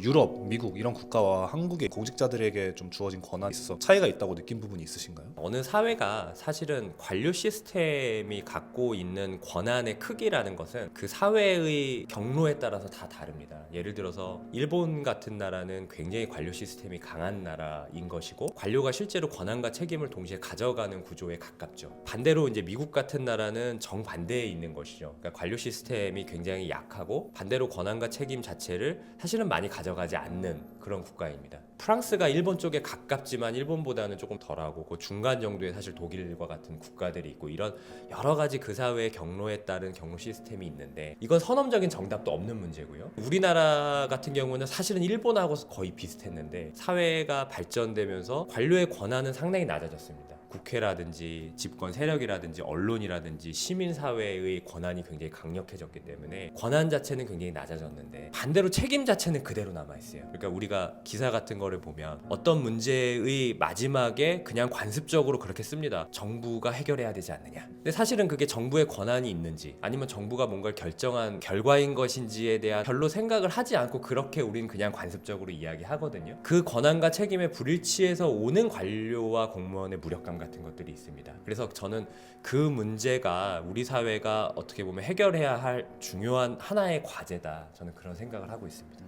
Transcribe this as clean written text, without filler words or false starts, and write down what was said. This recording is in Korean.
유럽, 미국 이런 국가와 한국의 공직자들에게 좀 주어진 권한이 있어서 차이가 있다고 느낀 부분이 있으신가요? 어느 사회가 사실은 관료 시스템이 갖고 있는 권한의 크기라는 것은 그 사회의 경로에 따라서 다 다릅니다. 예를 들어서 일본 같은 나라는 굉장히 관료 시스템이 강한 나라인 것이고, 관료가 실제로 권한과 책임을 동시에 가져가는 구조에 가깝죠. 반대로 이제 미국 같은 나라는 정반대에 있는 것이죠. 그러니까 관료 시스템이 굉장히 약하고 반대로 권한과 책임 자체를 사실은 많이 가져가지 않는 그런 국가입니다. 프랑스가 일본 쪽에 가깝지만 일본보다는 조금 덜하고, 그 중간 정도의 사실 독일과 같은 국가들이 있고, 이런 여러 가지 그 사회의 경로에 따른 경로 시스템이 있는데, 이건 선언적인 정답도 없는 문제고요. 우리나라 같은 경우는 사실은 일본하고 거의 비슷했는데 사회가 발전되면서 관료의 권한은 상당히 낮아졌습니다. 국회라든지 집권 세력이라든지 언론이라든지 시민사회의 권한이 굉장히 강력해졌기 때문에 권한 자체는 굉장히 낮아졌는데, 반대로 책임 자체는 그대로 남아있어요. 그러니까 우리가 기사 같은 거를 보면 어떤 문제의 마지막에 그냥 관습적으로 그렇게 씁니다. 정부가 해결해야 되지 않느냐. 근데 사실은 그게 정부의 권한이 있는지, 아니면 정부가 뭔가를 결정한 결과인 것인지에 대한 별로 생각을 하지 않고 그렇게 우리는 그냥 관습적으로 이야기하거든요. 그 권한과 책임의 불일치에서 오는 관료와 공무원의 무력감 같은 것들이 있습니다. 그래서 저는 그 문제가 우리 사회가 어떻게 보면 해결해야 할 중요한 하나의 과제다, 저는 그런 생각을 하고 있습니다.